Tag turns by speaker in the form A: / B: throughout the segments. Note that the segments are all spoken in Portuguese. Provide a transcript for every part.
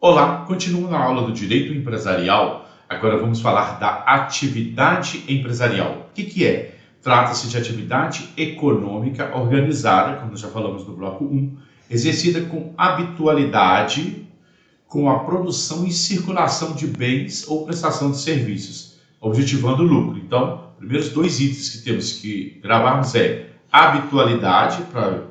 A: Olá, continuo na aula do Direito Empresarial. Agora vamos falar da atividade empresarial. O que é? Trata-se de atividade econômica organizada, como já falamos no bloco 1, exercida com habitualidade, com a produção e circulação de bens ou prestação de serviços, objetivando o lucro. Então, primeiros dois itens que temos que gravarmos é habitualidade, para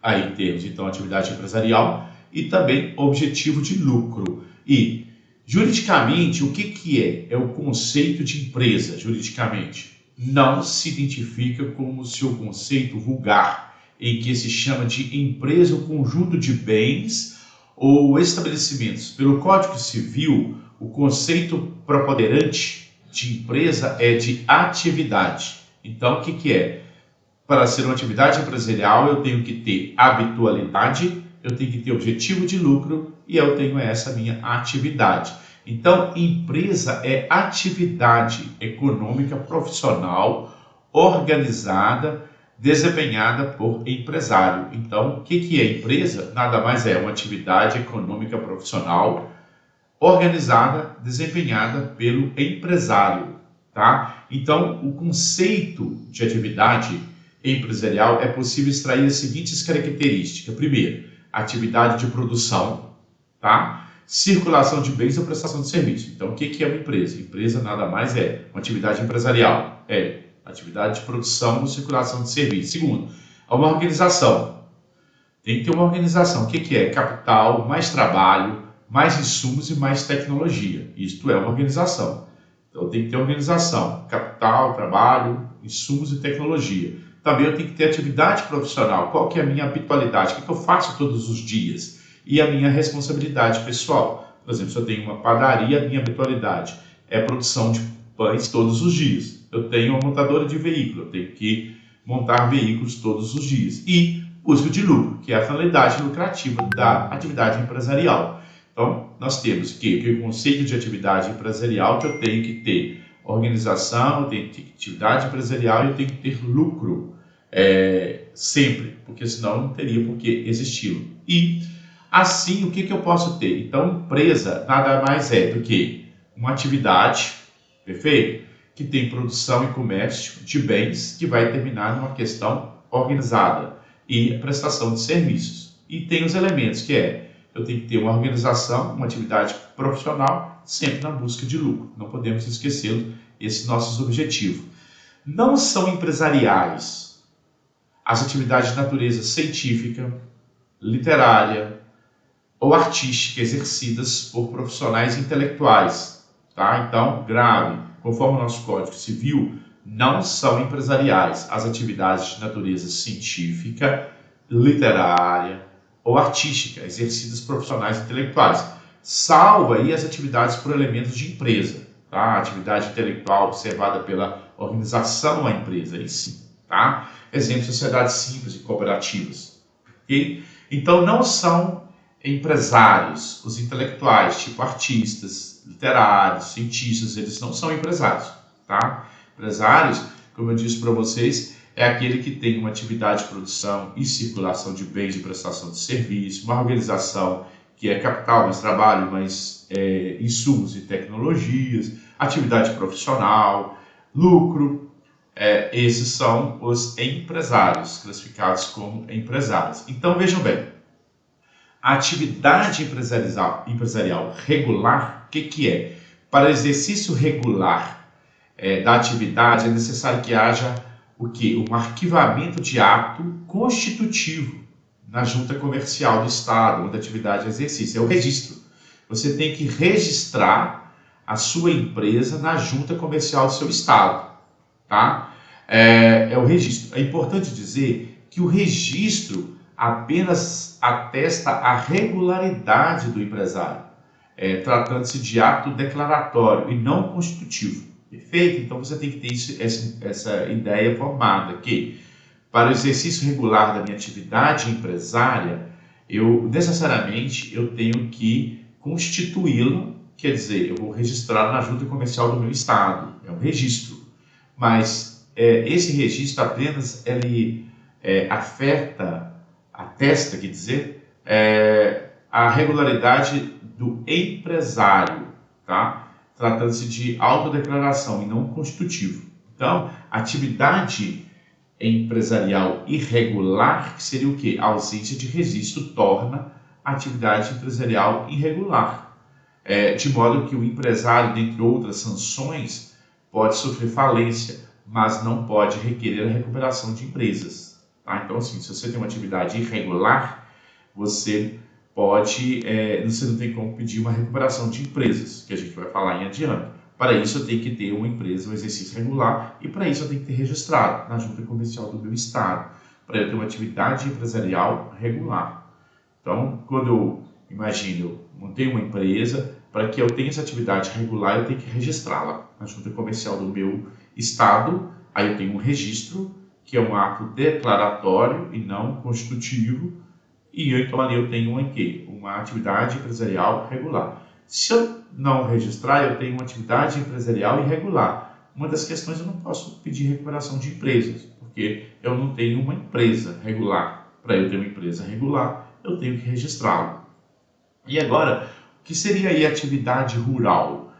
A: aí termos então atividade empresarial, e também objetivo de lucro. E, juridicamente, o que é? É o conceito de empresa, juridicamente. Não se identifica como o seu conceito vulgar, em que se chama de empresa o conjunto de bens ou estabelecimentos. Pelo Código Civil, o conceito preponderante de empresa é de atividade. Então, o que é? Para ser uma atividade empresarial, eu tenho que ter habitualidade, eu tenho que ter objetivo de lucro e eu tenho essa minha atividade. Então, empresa é atividade econômica profissional organizada, desempenhada por empresário. Então, o que é empresa? Nada mais é uma atividade econômica profissional organizada, desempenhada pelo empresário, tá? Então, o conceito de atividade empresarial é possível extrair as seguintes características. Primeiro, atividade de produção, tá? Circulação de bens ou prestação de serviço. Então, o que é uma empresa? Empresa nada mais é uma atividade empresarial. É atividade de produção ou circulação de serviço. Segundo, uma organização. Tem que ter uma organização. O que é? Capital, mais trabalho, mais insumos e mais tecnologia. Isto é uma organização. Então, tem que ter organização. Capital, trabalho, insumos e tecnologia. Também eu tenho que ter atividade profissional. Qual que é a minha habitualidade? O que eu faço todos os dias? E a minha responsabilidade pessoal. Por exemplo, se eu tenho uma padaria, a minha habitualidade é a produção de pães todos os dias. Eu tenho uma montadora de veículo, eu tenho que montar veículos todos os dias. E busca de lucro, que é a finalidade lucrativa da atividade empresarial. Então, nós temos que o conceito de atividade empresarial, que eu tenho que ter organização, eu tenho que ter atividade empresarial e eu tenho que ter lucro. Sempre, porque senão não teria por que existir. E assim, o que eu posso ter? Então, empresa nada mais é do que uma atividade, perfeito? Que tem produção e comércio de bens, que vai terminar numa questão organizada e prestação de serviços. E tem os elementos que eu tenho que ter uma organização, uma atividade profissional, sempre na busca de lucro. Não podemos esquecer esses nossos objetivos. Não são empresariais as atividades de natureza científica, literária ou artística exercidas por profissionais intelectuais, tá? Então, grave, conforme o nosso Código Civil, não são empresariais as atividades de natureza científica, literária ou artística exercidas por profissionais intelectuais, salvo aí as atividades por elementos de empresa, tá? A atividade intelectual observada pela organização da empresa em si, tá? Exemplo, sociedades simples e cooperativas. Okay? Então, não são empresários, os intelectuais, tipo artistas, literários, cientistas, eles não são empresários. Tá? Empresários, como eu disse para vocês, é aquele que tem uma atividade de produção e circulação de bens e prestação de serviço, uma organização que é capital, mais trabalho, mais insumos e tecnologias, atividade profissional, lucro. Esses são os empresários, classificados como empresários. Então, vejam bem, a atividade empresarial regular, o que é? Para exercício regular da atividade, é necessário que haja o quê? Um arquivamento de ato constitutivo na junta comercial do Estado, onde a atividade é exercício. É o registro. Você tem que registrar a sua empresa na junta comercial do seu Estado. Tá? É o registro. É importante dizer que o registro apenas atesta a regularidade do empresário, tratando-se de ato declaratório e não constitutivo. Perfeito? Então você tem que ter essa ideia formada, que para o exercício regular da minha atividade empresária, eu tenho que constituí-la, quer dizer, eu vou registrar na junta comercial do meu estado, é um registro. Mas esse registro apenas atesta, quer dizer, a regularidade do empresário, tá? Tratando-se de autodeclaração e não constitutivo. Então, atividade empresarial irregular, que seria o quê? A ausência de registro torna a atividade empresarial irregular. De modo que o empresário, dentre outras sanções, pode sofrer falência, mas não pode requerer a recuperação de empresas. Tá? Então, assim, se você tem uma atividade irregular, você não tem como pedir uma recuperação de empresas, que a gente vai falar em adiante. Para isso, eu tenho que ter uma empresa, um exercício regular, e para isso eu tenho que ter registrado na junta comercial do meu estado, para eu ter uma atividade empresarial regular. Então, quando eu montei uma empresa, para que eu tenha essa atividade regular, eu tenho que registrá-la na junta comercial do meu estado. Aí eu tenho um registro, que é um ato declaratório e não constitutivo, e então ali eu tenho uma atividade empresarial regular. Se eu não registrar, eu tenho uma atividade empresarial irregular. Uma das questões, eu não posso pedir recuperação de empresas, porque eu não tenho uma empresa regular. Para eu ter uma empresa regular, eu tenho que registrá-la. E agora, o que seria aí atividade rural?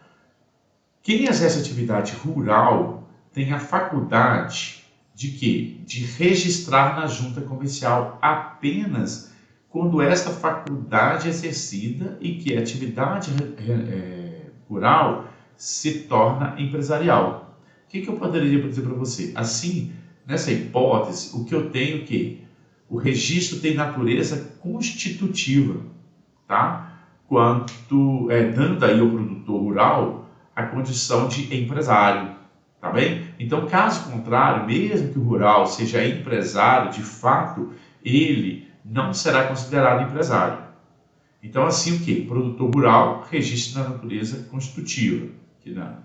A: Quem exerce atividade rural tem a faculdade de quê? De registrar na junta comercial apenas quando esta faculdade é exercida e que a atividade rural se torna empresarial. O que eu poderia dizer para você? Assim, nessa hipótese, o que eu tenho é que o registro tem natureza constitutiva, tá? Dando aí ao produtor rural a condição de empresário, tá bem? Então, caso contrário, mesmo que o rural seja empresário, de fato, ele não será considerado empresário. Então, assim, o que? Produtor rural, registro na natureza constitutiva,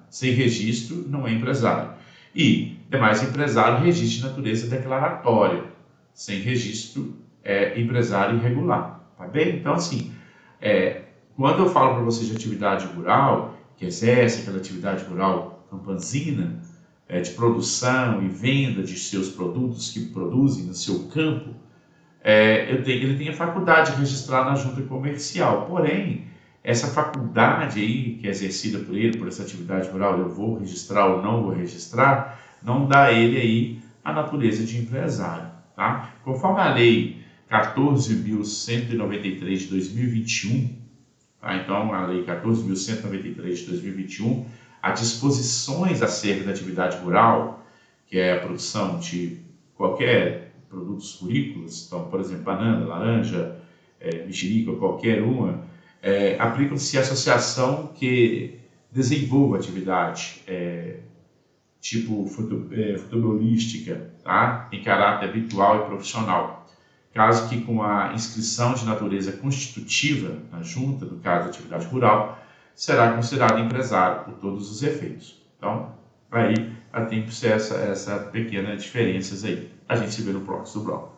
A: sem registro não é empresário. E demais empresário, registro de natureza declaratória, sem registro é empresário irregular, tá bem? Então, assim, quando eu falo para vocês de atividade rural, que exerce aquela atividade rural campanzina, de produção e venda de seus produtos que produzem no seu campo, ele tem a faculdade de registrar na junta comercial. Porém, essa faculdade aí, que é exercida por ele, por essa atividade rural, eu vou registrar ou não vou registrar, não dá a ele aí a natureza de empresário. Tá? Conforme a lei 14.193 de 2021, tá? Então a lei 14.193 de 2021, há disposições acerca da atividade rural, que é a produção de qualquer produtos frutícolas, então, por exemplo, banana, laranja, mexerica, qualquer uma, aplicam-se à associação que desenvolva atividade tipo futebolística, tá? Em caráter habitual e profissional. Caso que com a inscrição de natureza constitutiva na junta, no caso da atividade rural, será considerado empresário por todos os efeitos. Então, aí tem que ser essa pequena diferenças aí. A gente se vê no próximo bloco.